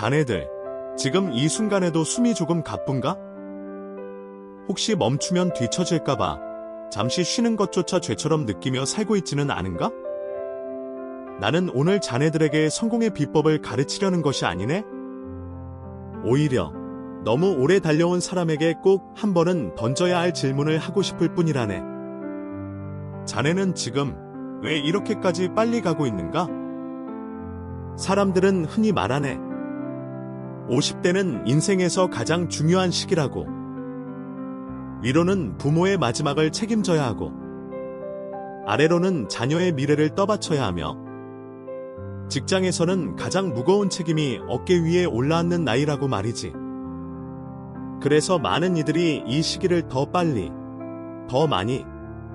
자네들, 지금 이 순간에도 숨이 조금 가쁜가? 혹시 멈추면 뒤처질까봐 잠시 쉬는 것조차 죄처럼 느끼며 살고 있지는 않은가? 나는 오늘 자네들에게 성공의 비법을 가르치려는 것이 아니네? 오히려 너무 오래 달려온 사람에게 꼭 한 번은 던져야 할 질문을 하고 싶을 뿐이라네. 자네는 지금 왜 이렇게까지 빨리 가고 있는가? 사람들은 흔히 말하네. 50대는 인생에서 가장 중요한 시기라고. 위로는 부모의 마지막을 책임져야 하고, 아래로는 자녀의 미래를 떠받쳐야 하며, 직장에서는 가장 무거운 책임이 어깨 위에 올라앉는 나이라고 말이지. 그래서 많은 이들이 이 시기를 더 빨리, 더 많이,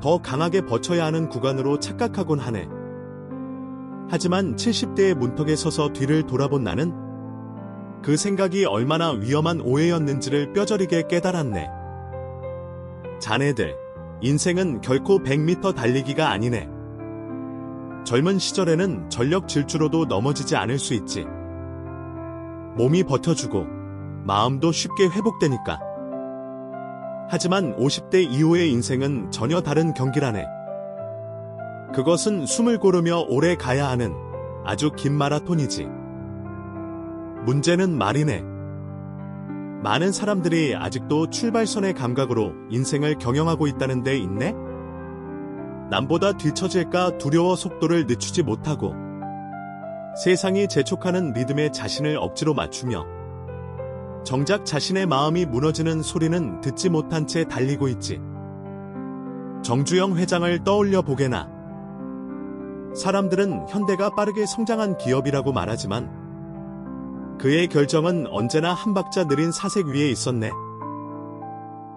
더 강하게 버텨야 하는 구간으로 착각하곤 하네. 하지만 70대의 문턱에 서서 뒤를 돌아본 나는 그 생각이 얼마나 위험한 오해였는지를 뼈저리게 깨달았네. 자네들, 인생은 결코 100m 달리기가 아니네. 젊은 시절에는 전력 질주로도 넘어지지 않을 수 있지. 몸이 버텨주고 마음도 쉽게 회복되니까. 하지만 50대 이후의 인생은 전혀 다른 경기라네. 그것은 숨을 고르며 오래 가야 하는 아주 긴 마라톤이지. 문제는 말이네. 많은 사람들이 아직도 출발선의 감각으로 인생을 경영하고 있다는 데 있네? 남보다 뒤처질까 두려워 속도를 늦추지 못하고 세상이 재촉하는 리듬에 자신을 억지로 맞추며 정작 자신의 마음이 무너지는 소리는 듣지 못한 채 달리고 있지. 정주영 회장을 떠올려 보게나. 사람들은 현대가 빠르게 성장한 기업이라고 말하지만 그의 결정은 언제나 한 박자 느린 사색 위에 있었네.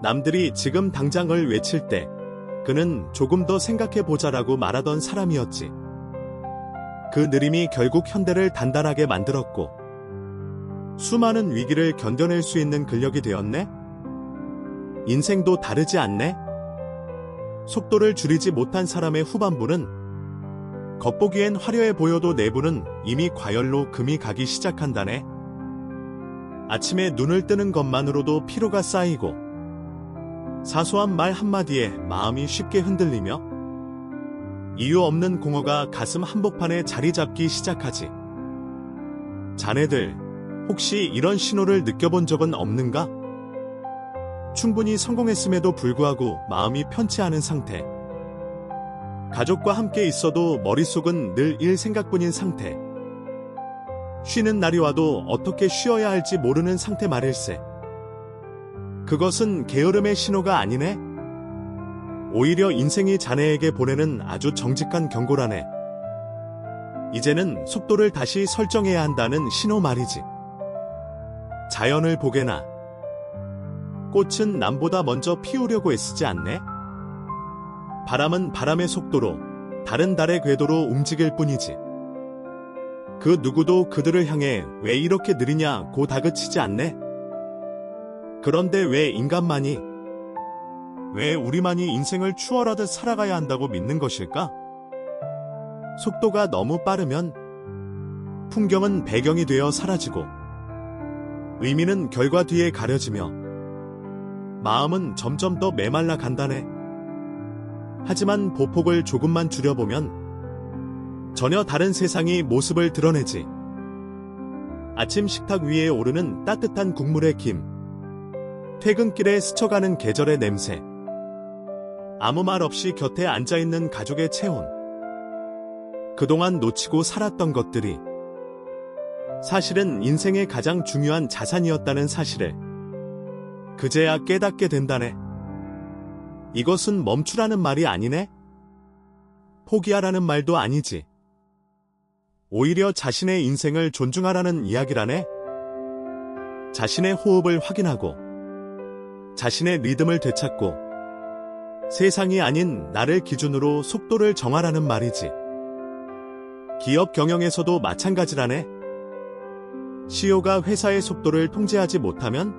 남들이 지금 당장을 외칠 때 그는 조금 더 생각해보자라고 말하던 사람이었지. 그 느림이 결국 현대를 단단하게 만들었고 수많은 위기를 견뎌낼 수 있는 근력이 되었네. 인생도 다르지 않네. 속도를 줄이지 못한 사람의 후반부는 겉보기엔 화려해 보여도 내부는 이미 과열로 금이 가기 시작한다네. 아침에 눈을 뜨는 것만으로도 피로가 쌓이고 사소한 말 한마디에 마음이 쉽게 흔들리며 이유 없는 공허가 가슴 한복판에 자리 잡기 시작하지. 자네들, 혹시 이런 신호를 느껴본 적은 없는가? 충분히 성공했음에도 불구하고 마음이 편치 않은 상태. 가족과 함께 있어도 머릿속은 늘 일 생각뿐인 상태. 쉬는 날이 와도 어떻게 쉬어야 할지 모르는 상태 말일세. 그것은 게으름의 신호가 아니네? 오히려 인생이 자네에게 보내는 아주 정직한 경고라네. 이제는 속도를 다시 설정해야 한다는 신호 말이지. 자연을 보게나. 꽃은 남보다 먼저 피우려고 애쓰지 않네? 바람은 바람의 속도로, 다른 달의 궤도로 움직일 뿐이지. 그 누구도 그들을 향해 왜 이렇게 느리냐고 다그치지 않네? 그런데 왜 인간만이, 왜 우리만이 인생을 추월하듯 살아가야 한다고 믿는 것일까? 속도가 너무 빠르면 풍경은 배경이 되어 사라지고 의미는 결과 뒤에 가려지며 마음은 점점 더 메말라 간다네. 하지만 보폭을 조금만 줄여보면 전혀 다른 세상이 모습을 드러내지. 아침 식탁 위에 오르는 따뜻한 국물의 김, 퇴근길에 스쳐가는 계절의 냄새, 아무 말 없이 곁에 앉아있는 가족의 체온, 그동안 놓치고 살았던 것들이 사실은 인생의 가장 중요한 자산이었다는 사실을 그제야 깨닫게 된다네. 이것은 멈추라는 말이 아니네? 포기하라는 말도 아니지. 오히려 자신의 인생을 존중하라는 이야기라네? 자신의 호흡을 확인하고 자신의 리듬을 되찾고 세상이 아닌 나를 기준으로 속도를 정하라는 말이지. 기업 경영에서도 마찬가지라네. CEO가 회사의 속도를 통제하지 못하면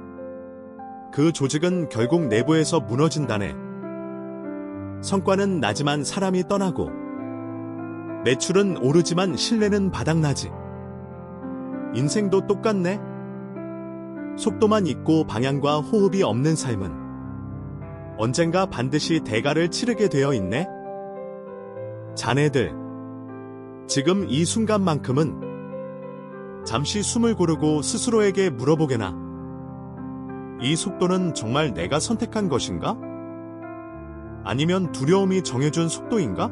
그 조직은 결국 내부에서 무너진다네. 성과는 나지만 사람이 떠나고 매출은 오르지만 신뢰는 바닥나지. 인생도 똑같네. 속도만 있고 방향과 호흡이 없는 삶은 언젠가 반드시 대가를 치르게 되어 있네. 자네들, 지금 이 순간만큼은 잠시 숨을 고르고 스스로에게 물어보게나. 이 속도는 정말 내가 선택한 것인가? 아니면 두려움이 정해준 속도인가?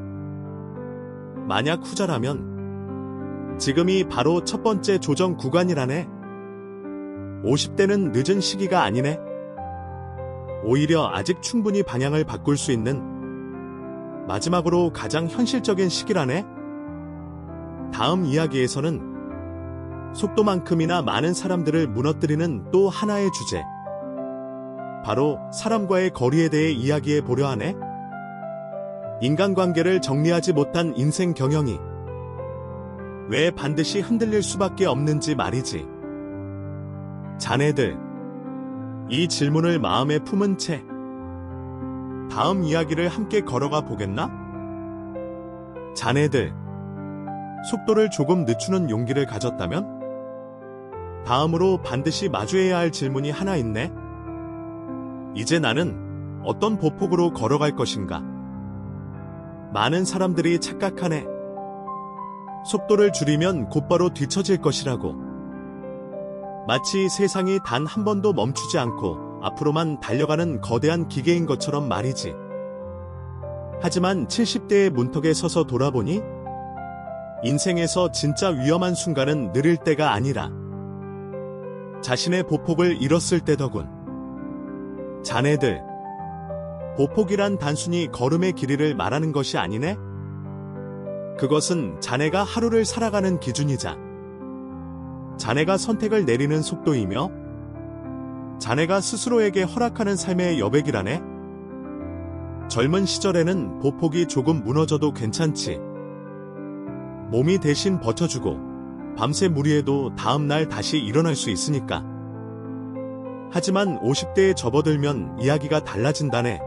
만약 후자라면 지금이 바로 첫 번째 조정 구간이라네. 50대는 늦은 시기가 아니네. 오히려 아직 충분히 방향을 바꿀 수 있는 마지막으로 가장 현실적인 시기라네. 다음 이야기에서는 속도만큼이나 많은 사람들을 무너뜨리는 또 하나의 주제, 바로 사람과의 거리에 대해 이야기해 보려 하네. 인간관계를 정리하지 못한 인생 경영이 왜 반드시 흔들릴 수밖에 없는지 말이지. 자네들, 이 질문을 마음에 품은 채 다음 이야기를 함께 걸어가 보겠나? 자네들, 속도를 조금 늦추는 용기를 가졌다면? 다음으로 반드시 마주해야 할 질문이 하나 있네. 이제 나는 어떤 보폭으로 걸어갈 것인가? 많은 사람들이 착각하네. 속도를 줄이면 곧바로 뒤처질 것이라고. 마치 세상이 단 한 번도 멈추지 않고 앞으로만 달려가는 거대한 기계인 것처럼 말이지. 하지만 70대의 문턱에 서서 돌아보니 인생에서 진짜 위험한 순간은 느릴 때가 아니라 자신의 보폭을 잃었을 때더군. 자네들, 보폭이란 단순히 걸음의 길이를 말하는 것이 아니네? 그것은 자네가 하루를 살아가는 기준이자 자네가 선택을 내리는 속도이며 자네가 스스로에게 허락하는 삶의 여백이라네. 젊은 시절에는 보폭이 조금 무너져도 괜찮지. 몸이 대신 버텨주고 밤새 무리해도 다음날 다시 일어날 수 있으니까. 하지만 50대에 접어들면 이야기가 달라진다네.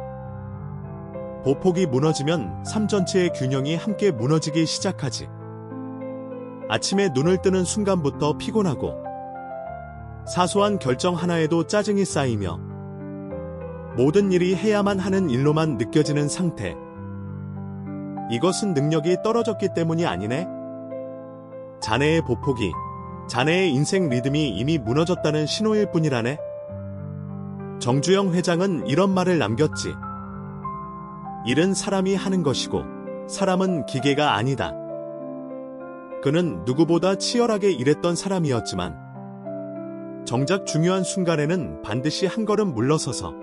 보폭이 무너지면 삶 전체의 균형이 함께 무너지기 시작하지. 아침에 눈을 뜨는 순간부터 피곤하고 사소한 결정 하나에도 짜증이 쌓이며 모든 일이 해야만 하는 일로만 느껴지는 상태. 이것은 능력이 떨어졌기 때문이 아니네. 자네의 보폭이, 자네의 인생 리듬이 이미 무너졌다는 신호일 뿐이라네. 정주영 회장은 이런 말을 남겼지. 일은 사람이 하는 것이고 사람은 기계가 아니다. 그는 누구보다 치열하게 일했던 사람이었지만 정작 중요한 순간에는 반드시 한 걸음 물러서서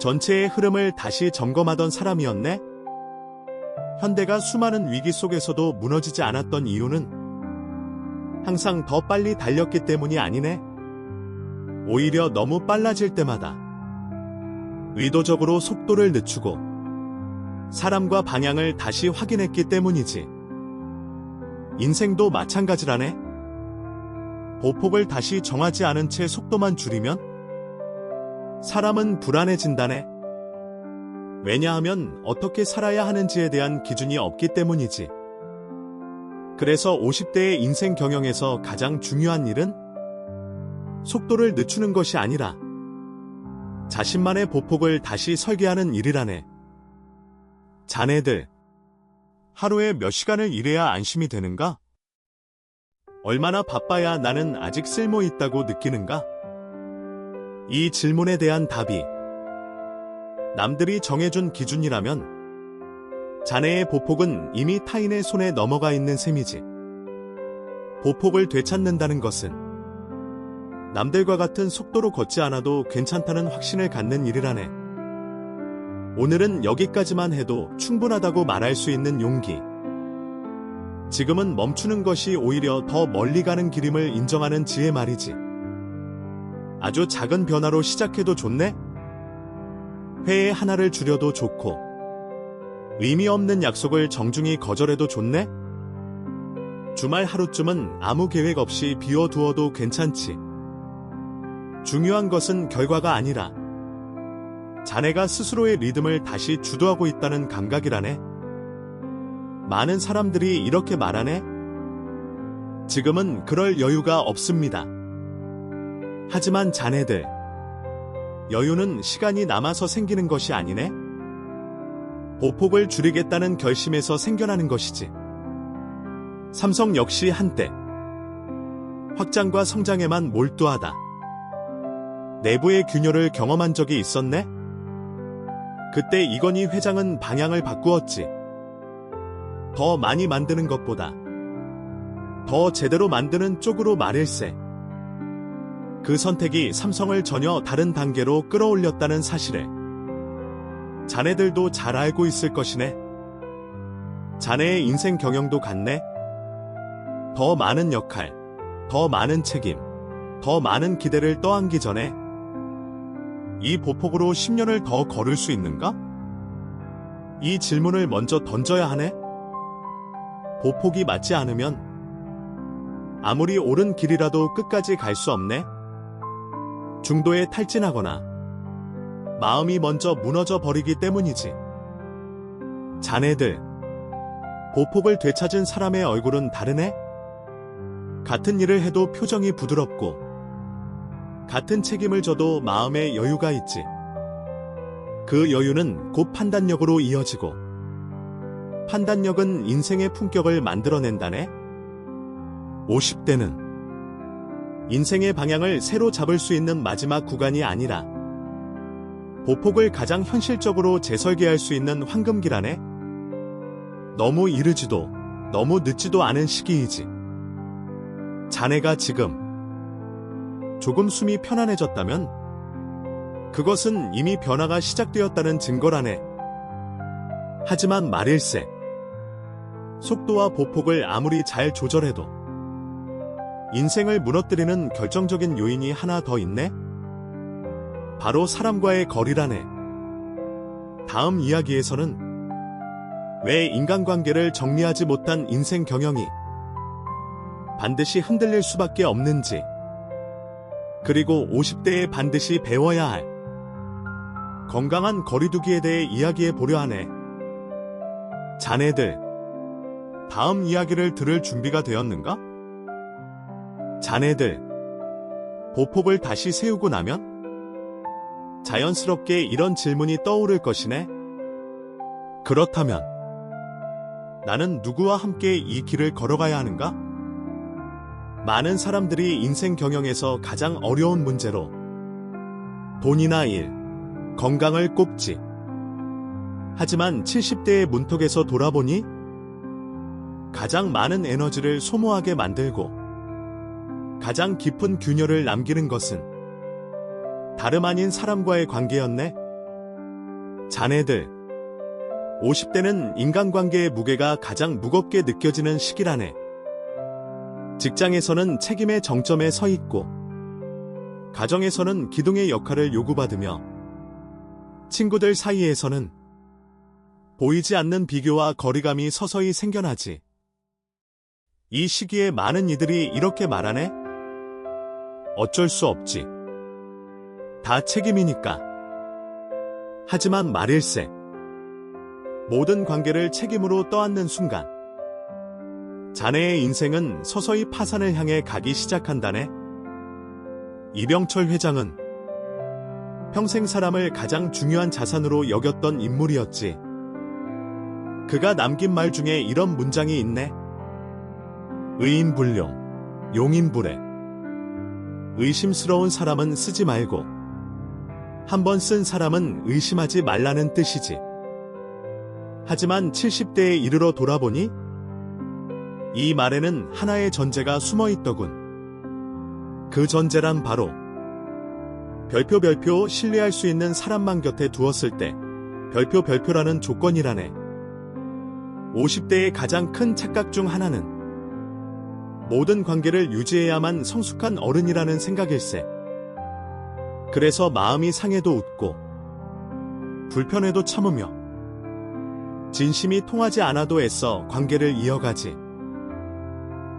전체의 흐름을 다시 점검하던 사람이었네. 현대가 수많은 위기 속에서도 무너지지 않았던 이유는 항상 더 빨리 달렸기 때문이 아니네. 오히려 너무 빨라질 때마다 의도적으로 속도를 늦추고 사람과 방향을 다시 확인했기 때문이지. 인생도 마찬가지라네. 보폭을 다시 정하지 않은 채 속도만 줄이면 사람은 불안해진다네. 왜냐하면 어떻게 살아야 하는지에 대한 기준이 없기 때문이지. 그래서 50대의 인생 경영에서 가장 중요한 일은 속도를 늦추는 것이 아니라 자신만의 보폭을 다시 설계하는 일이라네. 자네들, 하루에 몇 시간을 일해야 안심이 되는가? 얼마나 바빠야 나는 아직 쓸모 있다고 느끼는가? 이 질문에 대한 답이 남들이 정해준 기준이라면 자네의 보폭은 이미 타인의 손에 넘어가 있는 셈이지. 보폭을 되찾는다는 것은 남들과 같은 속도로 걷지 않아도 괜찮다는 확신을 갖는 일이라네. 오늘은 여기까지만 해도 충분하다고 말할 수 있는 용기. 지금은 멈추는 것이 오히려 더 멀리 가는 길임을 인정하는 지혜 말이지. 아주 작은 변화로 시작해도 좋네? 회의 하나를 줄여도 좋고 의미 없는 약속을 정중히 거절해도 좋네? 주말 하루쯤은 아무 계획 없이 비워두어도 괜찮지. 중요한 것은 결과가 아니라 자네가 스스로의 리듬을 다시 주도하고 있다는 감각이라네. 많은 사람들이 이렇게 말하네. 지금은 그럴 여유가 없습니다. 하지만 자네들, 여유는 시간이 남아서 생기는 것이 아니네? 보폭을 줄이겠다는 결심에서 생겨나는 것이지. 삼성 역시 한때 확장과 성장에만 몰두하다 내부의 균열을 경험한 적이 있었네? 그때 이건희 회장은 방향을 바꾸었지. 더 많이 만드는 것보다 더 제대로 만드는 쪽으로 말일세. 그 선택이 삼성을 전혀 다른 단계로 끌어올렸다는 사실을 자네들도 잘 알고 있을 것이네. 자네의 인생 경영도 같네. 더 많은 역할, 더 많은 책임, 더 많은 기대를 떠안기 전에 이 보폭으로 10년을 더 걸을 수 있는가? 이 질문을 먼저 던져야 하네. 보폭이 맞지 않으면 아무리 옳은 길이라도 끝까지 갈 수 없네. 중도에 탈진하거나 마음이 먼저 무너져 버리기 때문이지. 자네들, 보폭을 되찾은 사람의 얼굴은 다르네? 같은 일을 해도 표정이 부드럽고 같은 책임을 져도 마음에 여유가 있지. 그 여유는 곧 판단력으로 이어지고 판단력은 인생의 품격을 만들어낸다네. 50대는 인생의 방향을 새로 잡을 수 있는 마지막 구간이 아니라 보폭을 가장 현실적으로 재설계할 수 있는 황금기라네. 너무 이르지도 너무 늦지도 않은 시기이지. 자네가 지금 조금 숨이 편안해졌다면 그것은 이미 변화가 시작되었다는 증거라네. 하지만 말일세, 속도와 보폭을 아무리 잘 조절해도 인생을 무너뜨리는 결정적인 요인이 하나 더 있네. 바로 사람과의 거리라네. 다음 이야기에서는 왜 인간관계를 정리하지 못한 인생 경영이 반드시 흔들릴 수밖에 없는지, 그리고 50대에 반드시 배워야 할 건강한 거리두기에 대해 이야기해 보려 하네. 자네들, 다음 이야기를 들을 준비가 되었는가? 자네들, 보폭을 다시 세우고 나면 자연스럽게 이런 질문이 떠오를 것이네. 그렇다면 나는 누구와 함께 이 길을 걸어가야 하는가? 많은 사람들이 인생 경영에서 가장 어려운 문제로 돈이나 일, 건강을 꼽지. 하지만 70대의 문턱에서 돌아보니 가장 많은 에너지를 소모하게 만들고 가장 깊은 균열을 남기는 것은 다름 아닌 사람과의 관계였네. 자네들, 50대는 인간관계의 무게가 가장 무겁게 느껴지는 시기라네. 직장에서는 책임의 정점에 서 있고 가정에서는 기둥의 역할을 요구받으며 친구들 사이에서는 보이지 않는 비교와 거리감이 서서히 생겨나지. 이 시기에 많은 이들이 이렇게 말하네. 어쩔 수 없지. 다 책임이니까. 하지만 말일세, 모든 관계를 책임으로 떠안는 순간 자네의 인생은 서서히 파산을 향해 가기 시작한다네. 이병철 회장은 평생 사람을 가장 중요한 자산으로 여겼던 인물이었지. 그가 남긴 말 중에 이런 문장이 있네. 의인불용, 용인불회. 의심스러운 사람은 쓰지 말고 한번 쓴 사람은 의심하지 말라는 뜻이지. 하지만 70대에 이르러 돌아보니 이 말에는 하나의 전제가 숨어 있더군. 그 전제란 바로 별표 신뢰할 수 있는 사람만 곁에 두었을 때 별표라는 조건이라네. 50대의 가장 큰 착각 중 하나는 모든 관계를 유지해야만 성숙한 어른이라는 생각일세. 그래서 마음이 상해도 웃고 불편해도 참으며 진심이 통하지 않아도 애써 관계를 이어가지.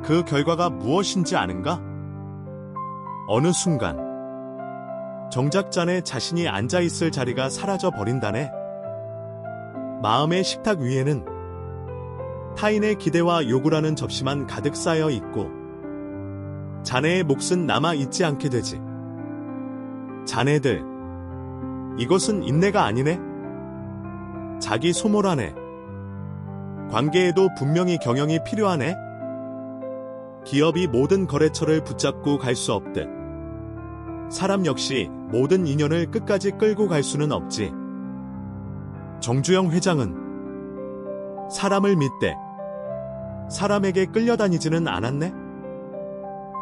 그 결과가 무엇인지 아는가? 어느 순간 정작 자네 자신이 앉아있을 자리가 사라져 버린다네. 마음의 식탁 위에는 타인의 기대와 요구라는 접시만 가득 쌓여 있고 자네의 몫은 남아 있지 않게 되지. 자네들, 이것은 인내가 아니네? 자기 소몰하네. 관계에도 분명히 경영이 필요하네? 기업이 모든 거래처를 붙잡고 갈 수 없듯 사람 역시 모든 인연을 끝까지 끌고 갈 수는 없지. 정주영 회장은 사람을 믿되 사람에게 끌려다니지는 않았네?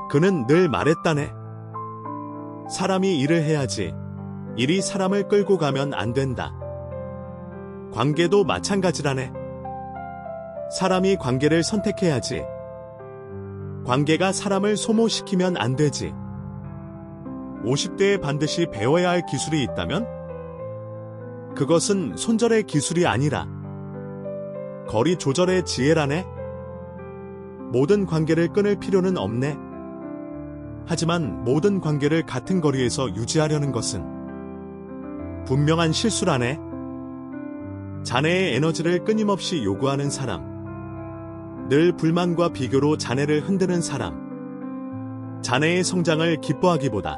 그는 늘 말했다네. 사람이 일을 해야지 일이 사람을 끌고 가면 안 된다. 관계도 마찬가지라네. 사람이 관계를 선택해야지 관계가 사람을 소모시키면 안 되지. 50대에 반드시 배워야 할 기술이 있다면? 그것은 손절의 기술이 아니라 거리 조절의 지혜라네. 모든 관계를 끊을 필요는 없네. 하지만 모든 관계를 같은 거리에서 유지하려는 것은 분명한 실수라네. 자네의 에너지를 끊임없이 요구하는 사람, 늘 불만과 비교로 자네를 흔드는 사람, 자네의 성장을 기뻐하기보다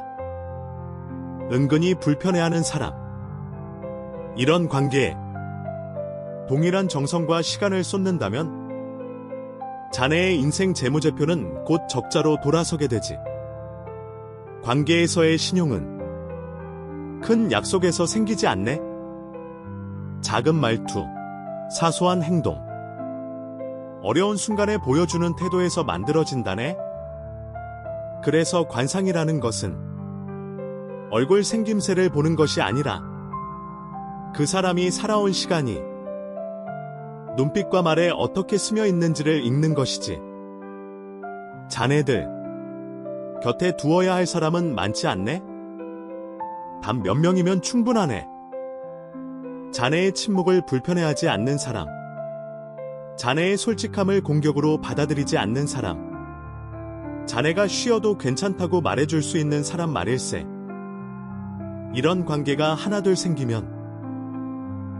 은근히 불편해하는 사람, 이런 관계에 동일한 정성과 시간을 쏟는다면 자네의 인생 재무제표는 곧 적자로 돌아서게 되지. 관계에서의 신용은 큰 약속에서 생기지 않네. 작은 말투, 사소한 행동, 어려운 순간에 보여주는 태도에서 만들어진다네. 그래서 관상이라는 것은 얼굴 생김새를 보는 것이 아니라 그 사람이 살아온 시간이 눈빛과 말에 어떻게 스며 있는지를 읽는 것이지. 자네들, 곁에 두어야 할 사람은 많지 않네? 단 몇 명이면 충분하네. 자네의 침묵을 불편해하지 않는 사람, 자네의 솔직함을 공격으로 받아들이지 않는 사람, 자네가 쉬어도 괜찮다고 말해줄 수 있는 사람 말일세. 이런 관계가 하나둘 생기면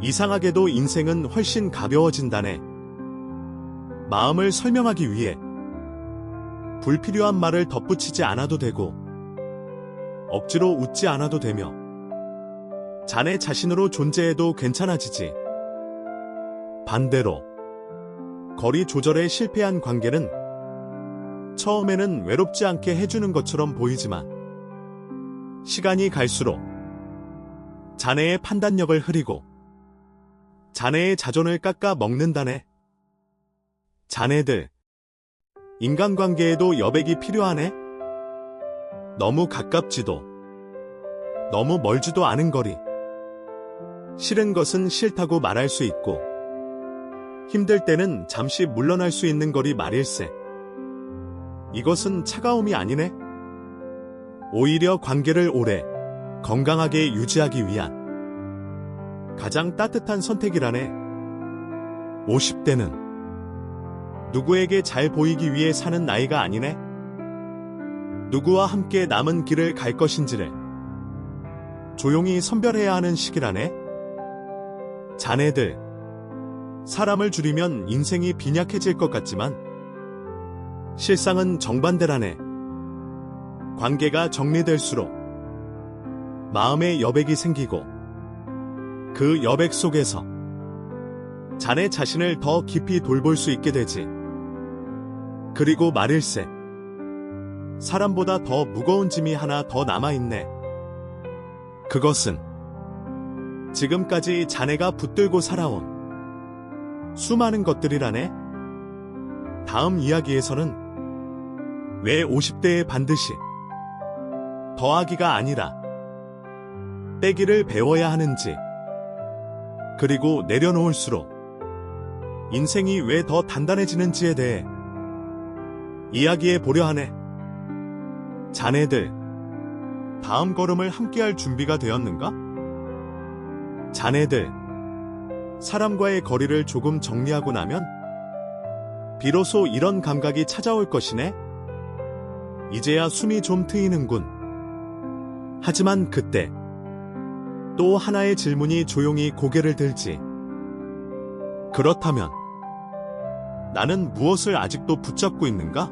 이상하게도 인생은 훨씬 가벼워진다네. 마음을 설명하기 위해 불필요한 말을 덧붙이지 않아도 되고 억지로 웃지 않아도 되며 자네 자신으로 존재해도 괜찮아지지. 반대로 거리 조절에 실패한 관계는 처음에는 외롭지 않게 해주는 것처럼 보이지만 시간이 갈수록 자네의 판단력을 흐리고 자네의 자존을 깎아 먹는다네. 자네들, 인간관계에도 여백이 필요하네. 너무 가깝지도 너무 멀지도 않은 거리. 싫은 것은 싫다고 말할 수 있고 힘들 때는 잠시 물러날 수 있는 거리 말일세. 이것은 차가움이 아니네. 오히려 관계를 오래 건강하게 유지하기 위한 가장 따뜻한 선택이라네. 50대는 누구에게 잘 보이기 위해 사는 나이가 아니네. 누구와 함께 남은 길을 갈 것인지를 조용히 선별해야 하는 시기라네. 자네들, 사람을 줄이면 인생이 빈약해질 것 같지만 실상은 정반대라네. 관계가 정리될수록 마음의 여백이 생기고 그 여백 속에서 자네 자신을 더 깊이 돌볼 수 있게 되지. 그리고 말일세. 사람보다 더 무거운 짐이 하나 더 남아있네. 그것은 지금까지 자네가 붙들고 살아온 수많은 것들이라네. 다음 이야기에서는 왜 50대에 반드시 더하기가 아니라 빼기를 배워야 하는지, 그리고 내려놓을수록 인생이 왜 더 단단해지는지에 대해 이야기해 보려 하네. 자네들, 다음 걸음을 함께할 준비가 되었는가? 자네들, 사람과의 거리를 조금 정리하고 나면 비로소 이런 감각이 찾아올 것이네. 이제야 숨이 좀 트이는군. 하지만 그때 또 하나의 질문이 조용히 고개를 들지. 그렇다면 나는 무엇을 아직도 붙잡고 있는가?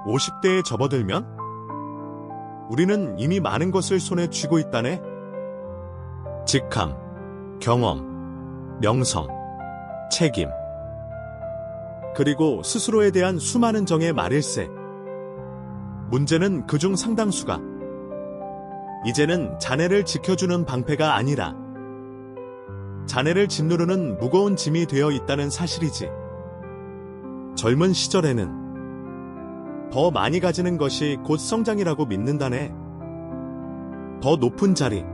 50대에 접어들면 우리는 이미 많은 것을 손에 쥐고 있다네. 직함, 경험, 명성, 책임. 그리고 스스로에 대한 수많은 정의 말일세. 문제는 그중 상당수가 이제는 자네를 지켜주는 방패가 아니라 자네를 짓누르는 무거운 짐이 되어 있다는 사실이지. 젊은 시절에는 더 많이 가지는 것이 곧 성장이라고 믿는다네. 더 높은 자리,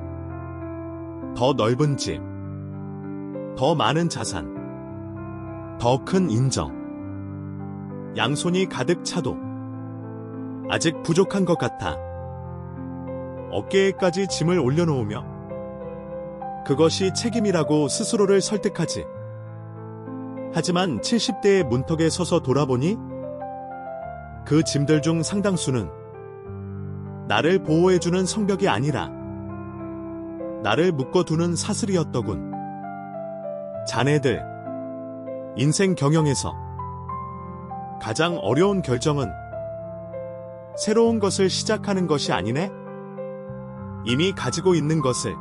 더 넓은 집, 더 많은 자산, 더 큰 인정. 양손이 가득 차도 아직 부족한 것 같아. 어깨에까지 짐을 올려놓으며 그것이 책임이라고 스스로를 설득하지. 하지만 70대의 문턱에 서서 돌아보니 그 짐들 중 상당수는 나를 보호해주는 성벽이 아니라 나를 묶어두는 사슬이었더군. 자네들, 인생 경영에서 가장 어려운 결정은 새로운 것을 시작하는 것이 아니네? 이미 가지고 있는 것을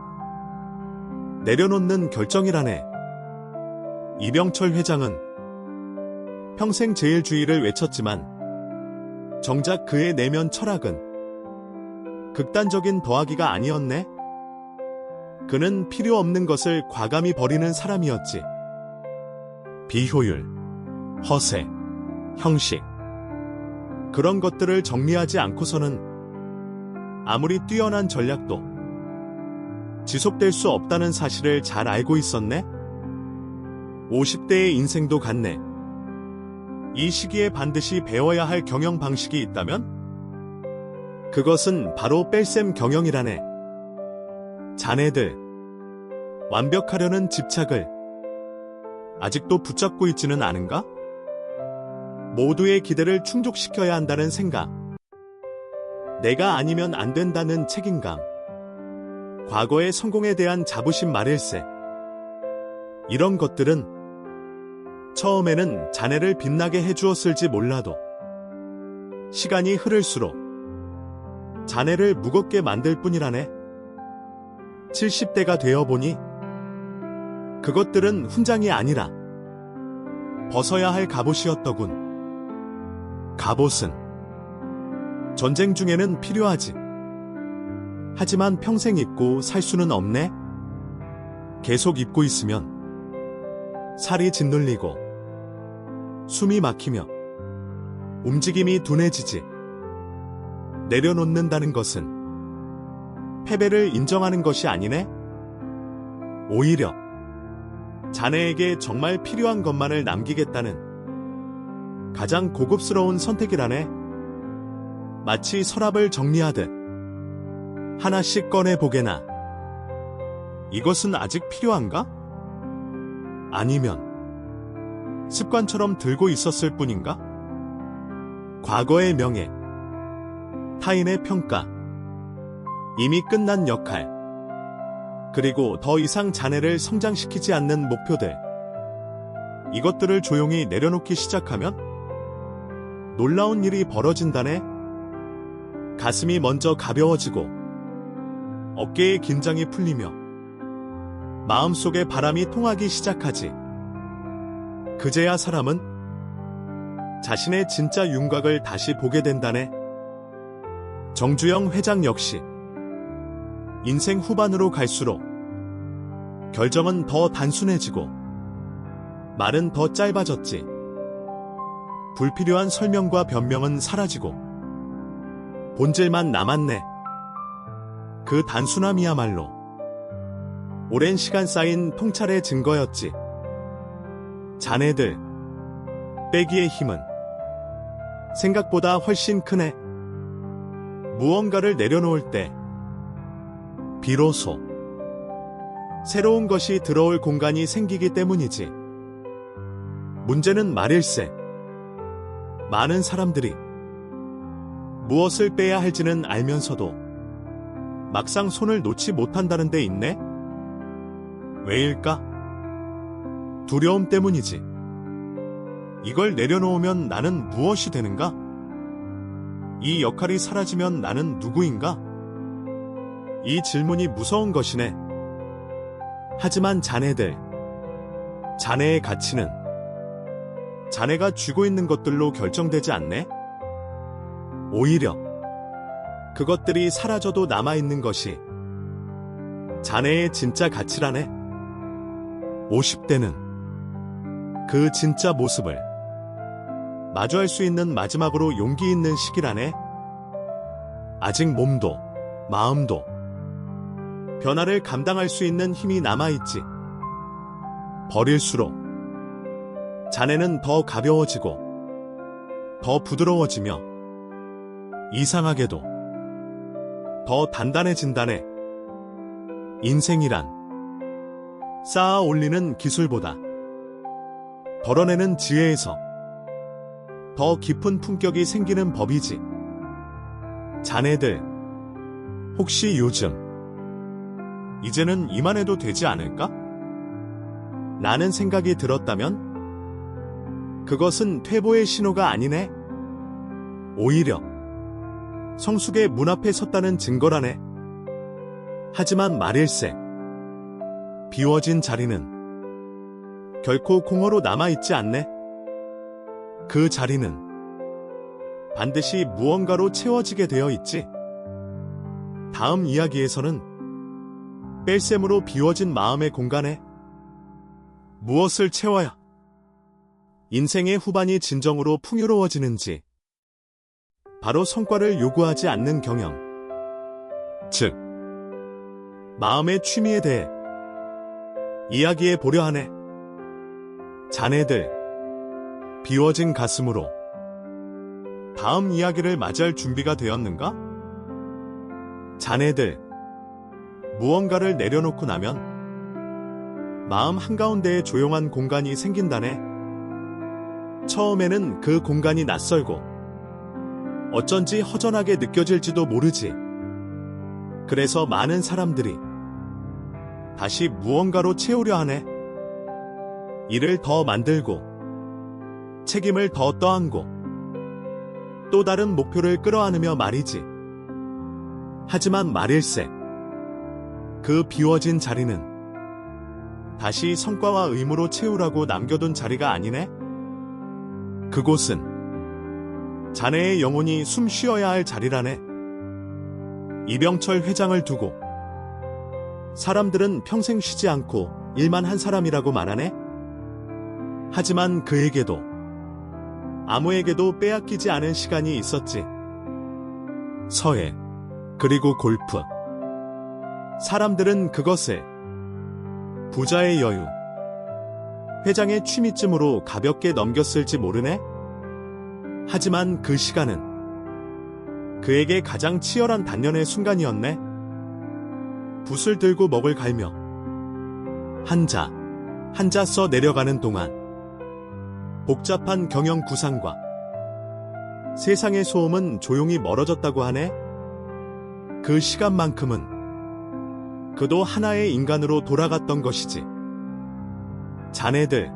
내려놓는 결정이라네. 이병철 회장은 평생 제일주의를 외쳤지만 정작 그의 내면 철학은 극단적인 더하기가 아니었네. 그는 필요 없는 것을 과감히 버리는 사람이었지. 비효율, 허세, 형식. 그런 것들을 정리하지 않고서는 아무리 뛰어난 전략도 지속될 수 없다는 사실을 잘 알고 있었네. 50대의 인생도 같네. 이 시기에 반드시 배워야 할 경영 방식이 있다면 그것은 바로 뺄셈 경영이라네. 자네들, 완벽하려는 집착을 아직도 붙잡고 있지는 않은가? 모두의 기대를 충족시켜야 한다는 생각, 내가 아니면 안 된다는 책임감, 과거의 성공에 대한 자부심 말일세. 이런 것들은 처음에는 자네를 빛나게 해주었을지 몰라도 시간이 흐를수록 자네를 무겁게 만들 뿐이라네. 70대가 되어보니 그것들은 훈장이 아니라 벗어야 할 갑옷이었더군. 갑옷은 전쟁 중에는 필요하지. 하지만 평생 입고 살 수는 없네. 계속 입고 있으면 살이 짓눌리고 숨이 막히며 움직임이 둔해지지. 내려놓는다는 것은 패배를 인정하는 것이 아니네. 오히려 자네에게 정말 필요한 것만을 남기겠다는 가장 고급스러운 선택이라네. 마치 서랍을 정리하듯 하나씩 꺼내보게나. 이것은 아직 필요한가? 아니면 습관처럼 들고 있었을 뿐인가? 과거의 명예, 타인의 평가, 이미 끝난 역할, 그리고 더 이상 자네를 성장시키지 않는 목표들. 이것들을 조용히 내려놓기 시작하면 놀라운 일이 벌어진다네. 가슴이 먼저 가벼워지고 어깨의 긴장이 풀리며 마음속에 바람이 통하기 시작하지. 그제야 사람은 자신의 진짜 윤곽을 다시 보게 된다네. 정주영 회장 역시 인생 후반으로 갈수록 결정은 더 단순해지고 말은 더 짧아졌지. 불필요한 설명과 변명은 사라지고 본질만 남았네. 그 단순함이야말로 오랜 시간 쌓인 통찰의 증거였지. 자네들, 빼기의 힘은 생각보다 훨씬 크네. 무언가를 내려놓을 때 비로소 새로운 것이 들어올 공간이 생기기 때문이지. 문제는 말일세. 많은 사람들이 무엇을 빼야 할지는 알면서도 막상 손을 놓지 못한다는 데 있네. 왜일까? 두려움 때문이지. 이걸 내려놓으면 나는 무엇이 되는가? 이 역할이 사라지면 나는 누구인가? 이 질문이 무서운 것이네. 하지만 자네의 가치는 자네가 쥐고 있는 것들로 결정되지 않네? 오히려 그것들이 사라져도 남아있는 것이 자네의 진짜 가치라네. 50대는 그 진짜 모습을 마주할 수 있는 마지막으로 용기 있는 시기라네. 아직 몸도 마음도 변화를 감당할 수 있는 힘이 남아있지. 버릴수록 자네는 더 가벼워지고 더 부드러워지며 이상하게도 더 단단해진다네. 인생이란 쌓아 올리는 기술보다 덜어내는 지혜에서 더 깊은 품격이 생기는 법이지. 자네들, 혹시 요즘 이제는 이만해도 되지 않을까? 라는 생각이 들었다면 그것은 퇴보의 신호가 아니네. 오히려 성숙의 문 앞에 섰다는 증거라네. 하지만 말일세, 비워진 자리는 결코 공허로 남아있지 않네. 그 자리는 반드시 무언가로 채워지게 되어 있지. 다음 이야기에서는 뺄셈으로 비워진 마음의 공간에 무엇을 채워야 인생의 후반이 진정으로 풍요로워지는지, 바로 성과를 요구하지 않는 경영, 즉 마음의 취미에 대해 이야기해 보려 하네. 자네들, 비워진 가슴으로 다음 이야기를 맞이할 준비가 되었는가? 자네들, 무언가를 내려놓고 나면 마음 한가운데에 조용한 공간이 생긴다네. 처음에는 그 공간이 낯설고 어쩐지 허전하게 느껴질지도 모르지. 그래서 많은 사람들이 다시 무언가로 채우려 하네. 일을 더 만들고 책임을 더 떠안고 또 다른 목표를 끌어안으며 말이지. 하지만 말일세, 그 비워진 자리는 다시 성과와 의무로 채우라고 남겨둔 자리가 아니네. 그곳은 자네의 영혼이 숨 쉬어야 할 자리라네. 이병철 회장을 두고 사람들은 평생 쉬지 않고 일만 한 사람이라고 말하네. 하지만 그에게도 아무에게도 빼앗기지 않은 시간이 있었지. 서예, 그리고 골프. 사람들은 그것을 부자의 여유, 회장의 취미쯤으로 가볍게 넘겼을지 모르네. 하지만 그 시간은 그에게 가장 치열한 단련의 순간이었네. 붓을 들고 먹을 갈며 한자 한자 써 내려가는 동안 복잡한 경영 구상과 세상의 소음은 조용히 멀어졌다고 하네. 그 시간만큼은 그도 하나의 인간으로 돌아갔던 것이지. 자네들,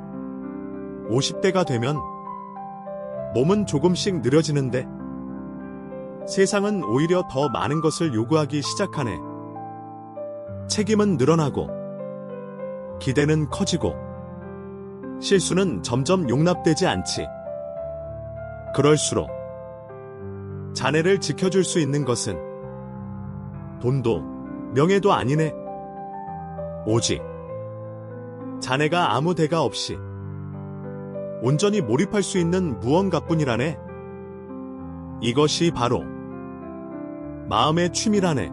50대가 되면 몸은 조금씩 느려지는데 세상은 오히려 더 많은 것을 요구하기 시작하네. 책임은 늘어나고 기대는 커지고 실수는 점점 용납되지 않지. 그럴수록 자네를 지켜줄 수 있는 것은 돈도 명예도 아니네. 오직 자네가 아무 대가 없이 온전히 몰입할 수 있는 무언가뿐이라네. 이것이 바로 마음의 취미라네.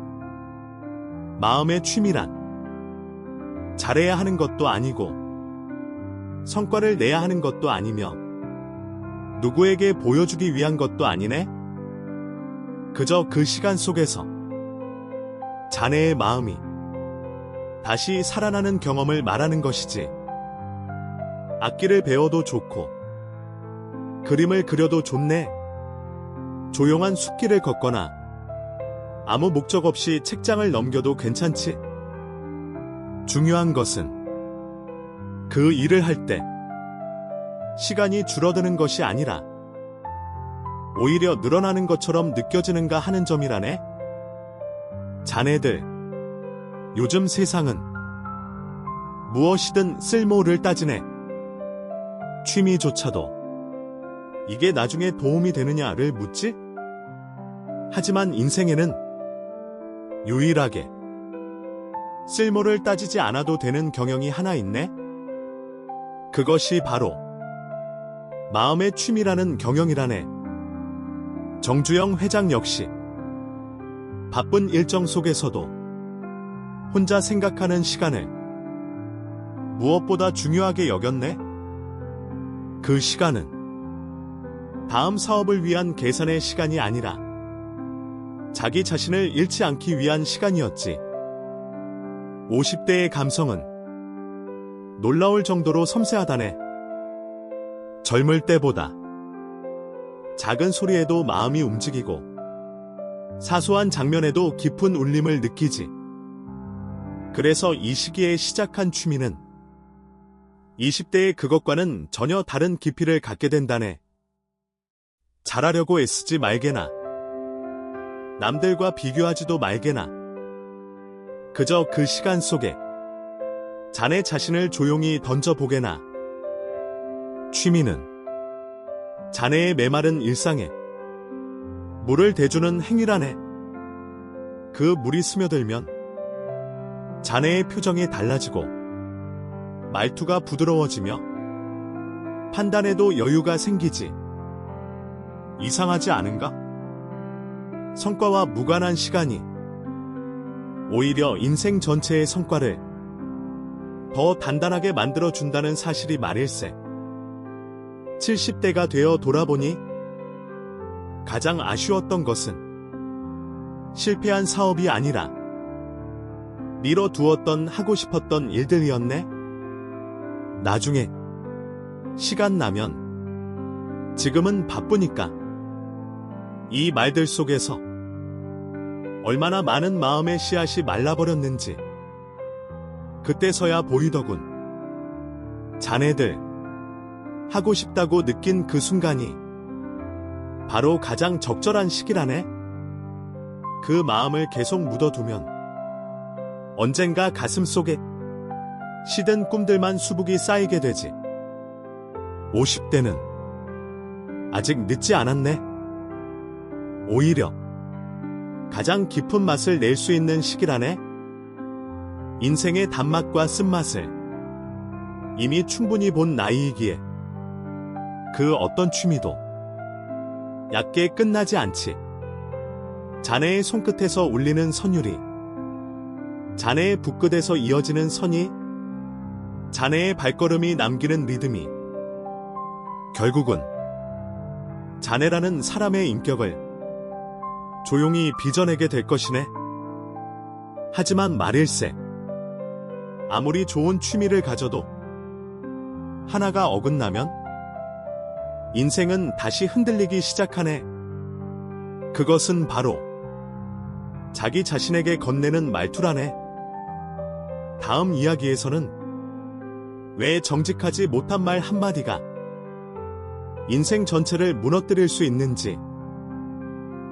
마음의 취미란 잘해야 하는 것도 아니고 성과를 내야 하는 것도 아니며 누구에게 보여주기 위한 것도 아니네. 그저 그 시간 속에서 자네의 마음이 다시 살아나는 경험을 말하는 것이지. 악기를 배워도 좋고 그림을 그려도 좋네. 조용한 숲길을 걷거나 아무 목적 없이 책장을 넘겨도 괜찮지. 중요한 것은 그 일을 할 때 시간이 줄어드는 것이 아니라 오히려 늘어나는 것처럼 느껴지는가 하는 점이라네. 자네들, 요즘 세상은 무엇이든 쓸모를 따지네. 취미조차도 이게 나중에 도움이 되느냐를 묻지? 하지만 인생에는 유일하게 쓸모를 따지지 않아도 되는 경영이 하나 있네. 그것이 바로 마음의 취미라는 경영이라네. 정주영 회장 역시 바쁜 일정 속에서도 혼자 생각하는 시간을 무엇보다 중요하게 여겼네. 그 시간은 다음 사업을 위한 계산의 시간이 아니라 자기 자신을 잃지 않기 위한 시간이었지. 50대의 감성은 놀라울 정도로 섬세하다네. 젊을 때보다 작은 소리에도 마음이 움직이고 사소한 장면에도 깊은 울림을 느끼지. 그래서 이 시기에 시작한 취미는 20대의 그것과는 전혀 다른 깊이를 갖게 된다네. 잘하려고 애쓰지 말게나. 남들과 비교하지도 말게나. 그저 그 시간 속에 자네 자신을 조용히 던져보게나. 취미는 자네의 메마른 일상에 물을 대주는 행위라네. 그 물이 스며들면 자네의 표정이 달라지고 말투가 부드러워지며 판단에도 여유가 생기지. 이상하지 않은가? 성과와 무관한 시간이 오히려 인생 전체의 성과를 더 단단하게 만들어준다는 사실이 말일세. 70대가 되어 돌아보니 가장 아쉬웠던 것은 실패한 사업이 아니라 미뤄두었던 하고 싶었던 일들이었네. 나중에 시간 나면 지금은 바쁘니까 이 말들 속에서 얼마나 많은 마음의 씨앗이 말라버렸는지 그때서야 보이더군. 자네들 하고 싶다고 느낀 그 순간이 바로 가장 적절한 시기라네. 그 마음을 계속 묻어두면 언젠가 가슴속에 시든 꿈들만 수북이 쌓이게 되지. 50대는 아직 늦지 않았네. 오히려 가장 깊은 맛을 낼 수 있는 시기라네. 인생의 단맛과 쓴맛을 이미 충분히 본 나이이기에 그 어떤 취미도 얕게 끝나지 않지. 자네의 손끝에서 울리는 선율이, 자네의 붓끝에서 이어지는 선이, 자네의 발걸음이 남기는 리듬이 결국은 자네라는 사람의 인격을 조용히 빚어내게 될 것이네. 하지만 말일세, 아무리 좋은 취미를 가져도 하나가 어긋나면 인생은 다시 흔들리기 시작하네. 그것은 바로 자기 자신에게 건네는 말투라네. 다음 이야기에서는 왜 정직하지 못한 말 한마디가 인생 전체를 무너뜨릴 수 있는지,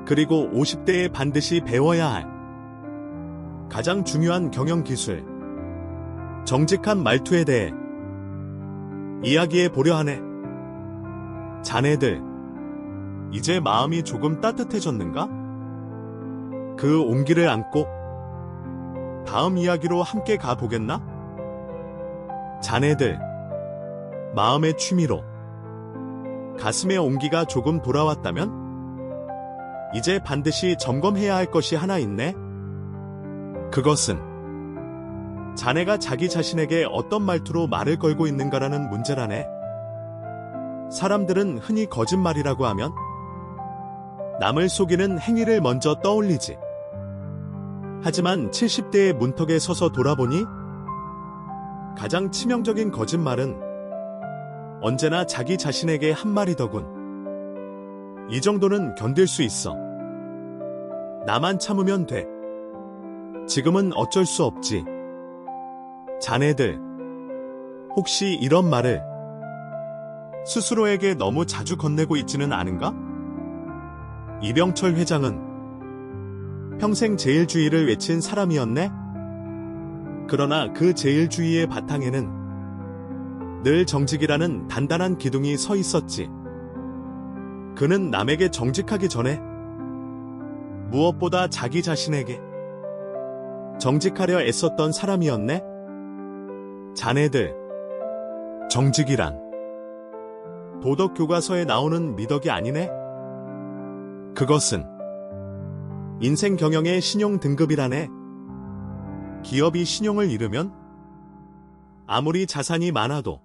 그리고 50대에 반드시 배워야 할 가장 중요한 경영 기술, 정직한 말투에 대해 이야기해 보려 하네. 자네들, 이제 마음이 조금 따뜻해졌는가? 그 온기를 안고 다음 이야기로 함께 가보겠나? 자네들, 마음의 취미로 가슴의 온기가 조금 돌아왔다면 이제 반드시 점검해야 할 것이 하나 있네. 그것은 자네가 자기 자신에게 어떤 말투로 말을 걸고 있는가라는 문제라네. 사람들은 흔히 거짓말이라고 하면 남을 속이는 행위를 먼저 떠올리지. 하지만 70대의 문턱에 서서 돌아보니 가장 치명적인 거짓말은 언제나 자기 자신에게 한 말이더군. 이 정도는 견딜 수 있어. 나만 참으면 돼. 지금은 어쩔 수 없지. 자네들, 혹시 이런 말을 스스로에게 너무 자주 건네고 있지는 않은가? 이병철 회장은 평생 제일주의를 외친 사람이었네? 그러나 그 제일주의의 바탕에는 늘 정직이라는 단단한 기둥이 서 있었지. 그는 남에게 정직하기 전에 무엇보다 자기 자신에게 정직하려 애썼던 사람이었네? 자네들, 정직이란 도덕교과서에 나오는 미덕이 아니네? 그것은 인생 경영의 신용 등급이라네. 기업이 신용을 잃으면 아무리 자산이 많아도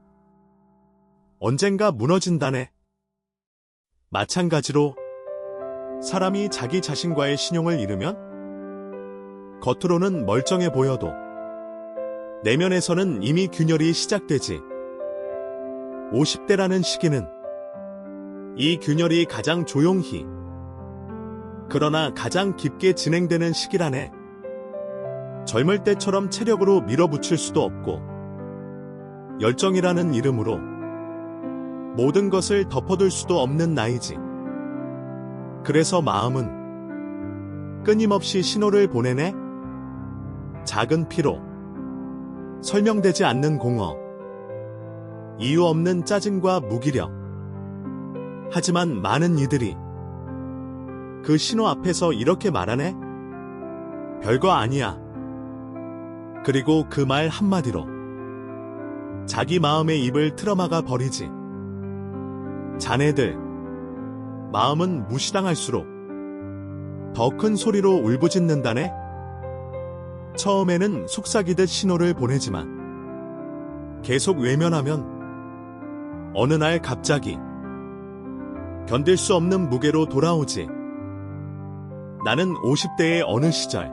언젠가 무너진다네. 마찬가지로 사람이 자기 자신과의 신용을 잃으면 겉으로는 멀쩡해 보여도 내면에서는 이미 균열이 시작되지. 50대라는 시기는 이 균열이 가장 조용히 그러나 가장 깊게 진행되는 시기라네. 젊을 때처럼 체력으로 밀어붙일 수도 없고 열정이라는 이름으로 모든 것을 덮어둘 수도 없는 나이지. 그래서 마음은 끊임없이 신호를 보내네. 작은 피로, 설명되지 않는 공허, 이유 없는 짜증과 무기력. 하지만 많은 이들이 그 신호 앞에서 이렇게 말하네. 별거 아니야. 그리고 그 말 한마디로 자기 마음의 입을 틀어막아 버리지. 자네들, 마음은 무시당할수록 더 큰 소리로 울부짖는다네. 처음에는 속삭이듯 신호를 보내지만 계속 외면하면 어느 날 갑자기 견딜 수 없는 무게로 돌아오지. 나는 50대의 어느 시절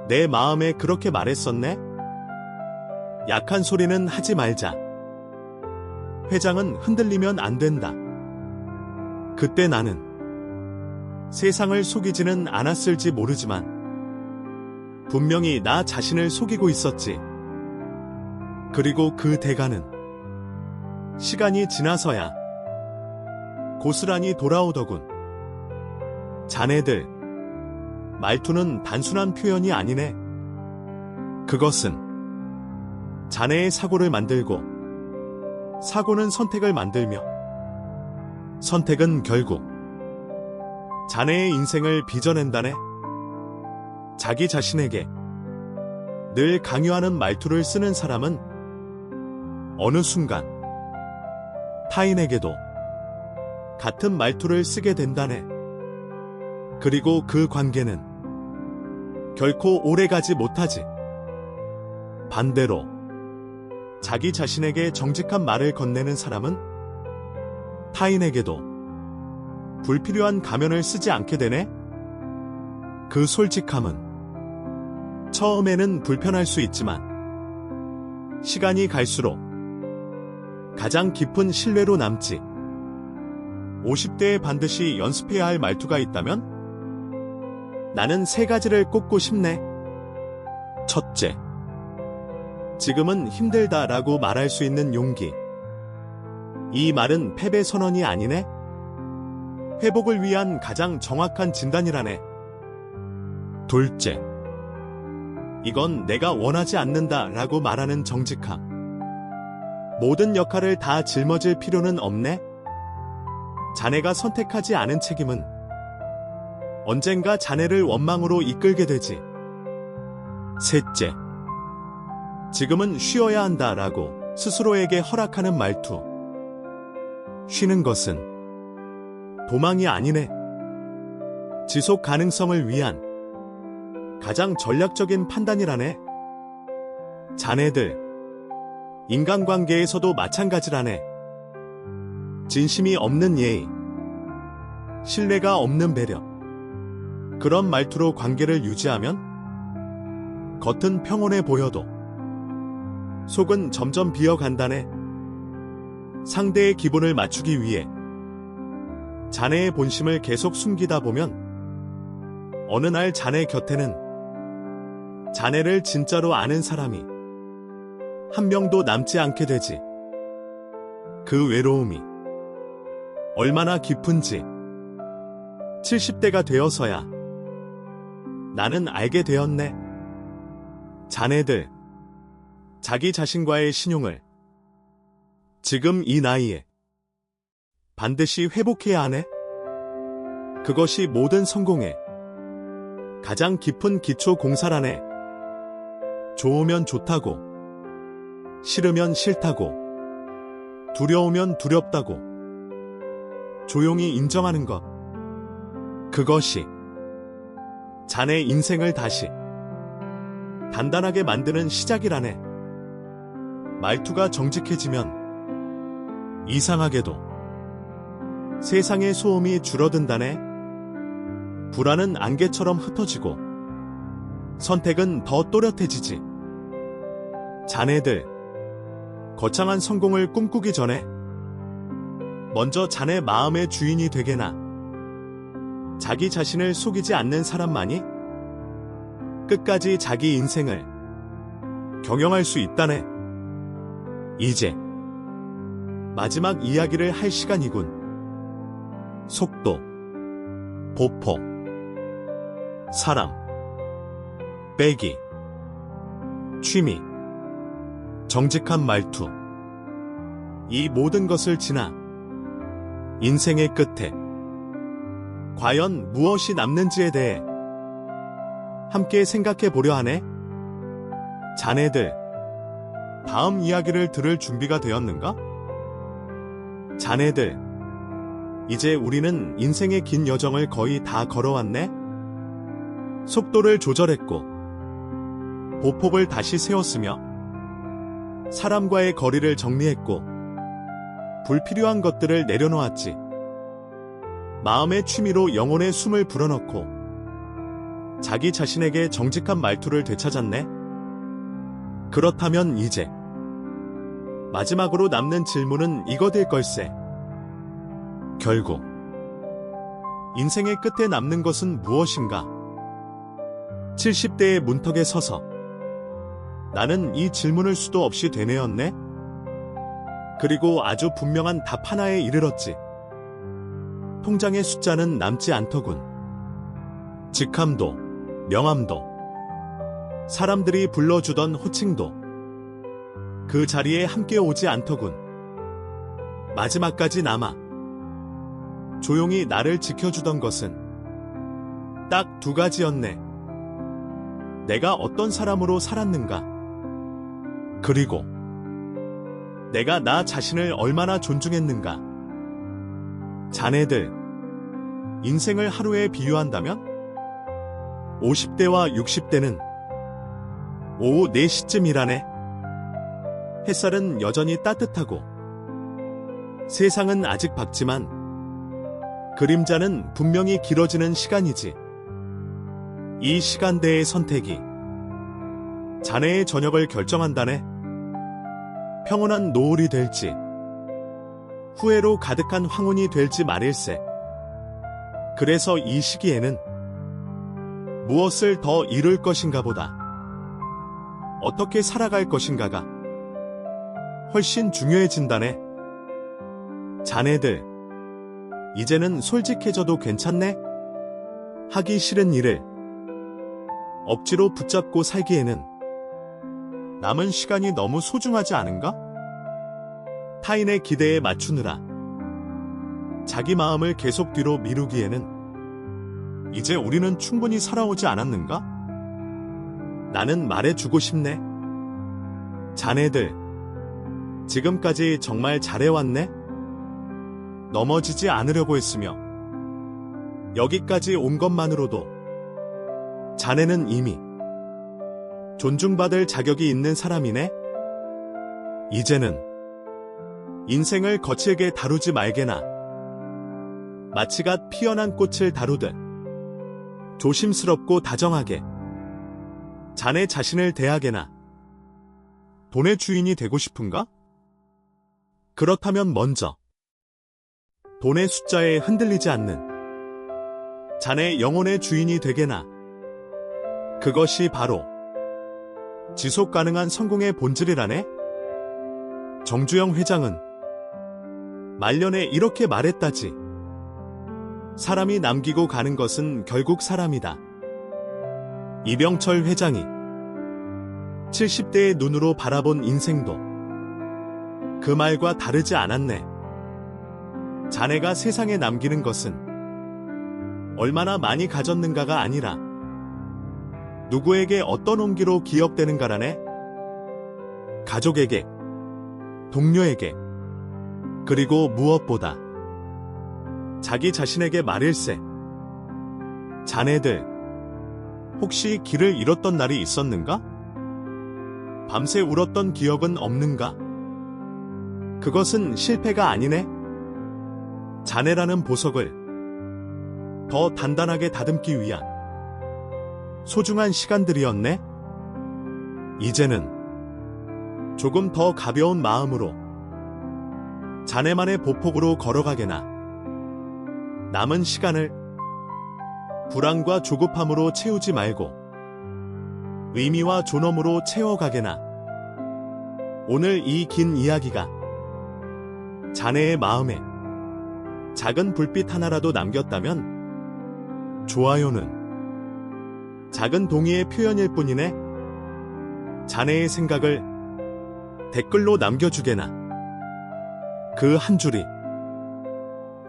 내 마음에 그렇게 말했었네. 약한 소리는 하지 말자. 회장은 흔들리면 안 된다. 그때 나는 세상을 속이지는 않았을지 모르지만 분명히 나 자신을 속이고 있었지. 그리고 그 대가는 시간이 지나서야 고스란히 돌아오더군. 자네들, 말투는 단순한 표현이 아니네. 그것은 자네의 사고를 만들고 사고는 선택을 만들며 선택은 결국 자네의 인생을 빚어낸다네. 자기 자신에게 늘 강요하는 말투를 쓰는 사람은 어느 순간 타인에게도 같은 말투를 쓰게 된다네. 그리고 그 관계는 결코 오래가지 못하지. 반대로 자기 자신에게 정직한 말을 건네는 사람은 타인에게도 불필요한 가면을 쓰지 않게 되네. 그 솔직함은 처음에는 불편할 수 있지만 시간이 갈수록 가장 깊은 신뢰로 남지. 50대에 반드시 연습해야 할 말투가 있다면 나는 3가지를 꼽고 싶네. 첫째, 지금은 힘들다라고 말할 수 있는 용기. 이 말은 패배 선언이 아니네. 회복을 위한 가장 정확한 진단이라네. 둘째, 이건 내가 원하지 않는다라고 말하는 정직함. 모든 역할을 다 짊어질 필요는 없네. 자네가 선택하지 않은 책임은 언젠가 자네를 원망으로 이끌게 되지. 셋째, 지금은 쉬어야 한다라고 스스로에게 허락하는 말투. 쉬는 것은 도망이 아니네. 지속 가능성을 위한 가장 전략적인 판단이라네. 자네들, 인간관계에서도 마찬가지라네. 진심이 없는 예의, 신뢰가 없는 배려, 그런 말투로 관계를 유지하면 겉은 평온해 보여도 속은 점점 비어간다네. 상대의 기분을 맞추기 위해 자네의 본심을 계속 숨기다 보면 어느 날 자네 곁에는 자네를 진짜로 아는 사람이 한 명도 남지 않게 되지. 그 외로움이 얼마나 깊은지 70대가 되어서야 나는 알게 되었네. 자네들, 자기 자신과의 신용을 지금 이 나이에 반드시 회복해야 하네. 그것이 모든 성공의 가장 깊은 기초 공사라네. 좋으면 좋다고, 싫으면 싫다고, 두려우면 두렵다고 조용히 인정하는 것. 그것이 자네 인생을 다시 단단하게 만드는 시작이라네. 말투가 정직해지면 이상하게도 세상의 소음이 줄어든다네. 불안은 안개처럼 흩어지고 선택은 더 또렷해지지. 자네들, 거창한 성공을 꿈꾸기 전에 먼저 자네 마음의 주인이 되게나. 자기 자신을 속이지 않는 사람만이 끝까지 자기 인생을 경영할 수 있다네. 이제 마지막 이야기를 할 시간이군. 속도, 보폭, 사람, 빼기, 취미, 정직한 말투. 이 모든 것을 지나 인생의 끝에 과연 무엇이 남는지에 대해 함께 생각해 보려 하네. 자네들, 다음 이야기를 들을 준비가 되었는가? 자네들, 이제 우리는 인생의 긴 여정을 거의 다 걸어왔네. 속도를 조절했고, 보폭을 다시 세웠으며, 사람과의 거리를 정리했고, 불필요한 것들을 내려놓았지. 마음의 취미로 영혼의 숨을 불어넣고 자기 자신에게 정직한 말투를 되찾았네. 그렇다면 이제 마지막으로 남는 질문은 이거일 걸세. 결국 인생의 끝에 남는 것은 무엇인가? 70대의 문턱에 서서 나는 이 질문을 수도 없이 되뇌었네. 그리고 아주 분명한 답 하나에 이르렀지. 통장의 숫자는 남지 않더군. 직함도, 명함도, 사람들이 불러주던 호칭도 그 자리에 함께 오지 않더군. 마지막까지 남아 조용히 나를 지켜주던 것은 딱 두 가지였네. 내가 어떤 사람으로 살았는가, 그리고 내가 나 자신을 얼마나 존중했는가. 자네들, 인생을 하루에 비유한다면 50대와 60대는 오후 4시쯤이라네. 햇살은 여전히 따뜻하고 세상은 아직 밝지만 그림자는 분명히 길어지는 시간이지. 이 시간대의 선택이 자네의 저녁을 결정한다네. 평온한 노을이 될지 후회로 가득한 황혼이 될지 말일세. 그래서 이 시기에는 무엇을 더 이룰 것인가 보다 어떻게 살아갈 것인가가 훨씬 중요해진다네. 자네들, 이제는 솔직해져도 괜찮네? 하기 싫은 일을 억지로 붙잡고 살기에는 남은 시간이 너무 소중하지 않은가? 타인의 기대에 맞추느라 자기 마음을 계속 뒤로 미루기에는 이제 우리는 충분히 살아오지 않았는가? 나는 말해주고 싶네. 자네들, 지금까지 정말 잘해왔네? 넘어지지 않으려고 했으며 여기까지 온 것만으로도 자네는 이미 존중받을 자격이 있는 사람이네. 이제는 인생을 거칠게 다루지 말게나. 마치 갓 피어난 꽃을 다루듯 조심스럽고 다정하게 자네 자신을 대하게나. 돈의 주인이 되고 싶은가? 그렇다면 먼저 돈의 숫자에 흔들리지 않는 자네 영혼의 주인이 되게나. 그것이 바로 지속 가능한 성공의 본질이라네. 정주영 회장은 말년에 이렇게 말했다지. 사람이 남기고 가는 것은 결국 사람이다. 이병철 회장이 70대의 눈으로 바라본 인생도 그 말과 다르지 않았네. 자네가 세상에 남기는 것은 얼마나 많이 가졌는가가 아니라 누구에게 어떤 온기로 기억되는가라네. 가족에게, 동료에게, 그리고 무엇보다 자기 자신에게 말일세. 자네들 혹시 길을 잃었던 날이 있었는가? 밤새 울었던 기억은 없는가? 그것은 실패가 아니네. 자네라는 보석을 더 단단하게 다듬기 위한 소중한 시간들이었네. 이제는 조금 더 가벼운 마음으로 자네만의 보폭으로 걸어가게나. 남은 시간을 불안과 조급함으로 채우지 말고 의미와 존엄으로 채워가게나. 오늘 이 긴 이야기가 자네의 마음에 작은 불빛 하나라도 남겼다면 좋아요는 작은 동의의 표현일 뿐이네. 자네의 생각을 댓글로 남겨주게나. 그 한 줄이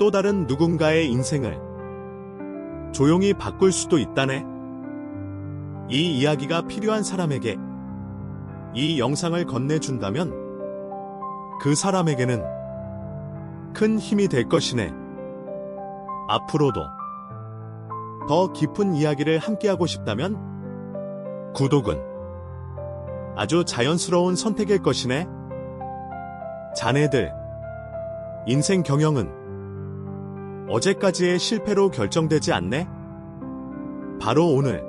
또 다른 누군가의 인생을 조용히 바꿀 수도 있다네. 이 이야기가 필요한 사람에게 이 영상을 건네준다면 그 사람에게는 큰 힘이 될 것이네. 앞으로도 더 깊은 이야기를 함께하고 싶다면 구독은 아주 자연스러운 선택일 것이네. 자네들 인생 경영은 어제까지의 실패로 결정되지 않네. 바로 오늘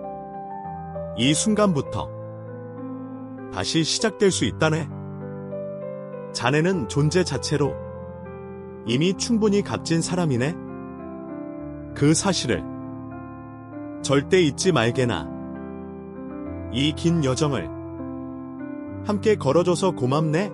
이 순간부터 다시 시작될 수 있다네. 자네는 존재 자체로 이미 충분히 값진 사람이네. 그 사실을 절대 잊지 말게나. 이 긴 여정을 함께 걸어줘서 고맙네.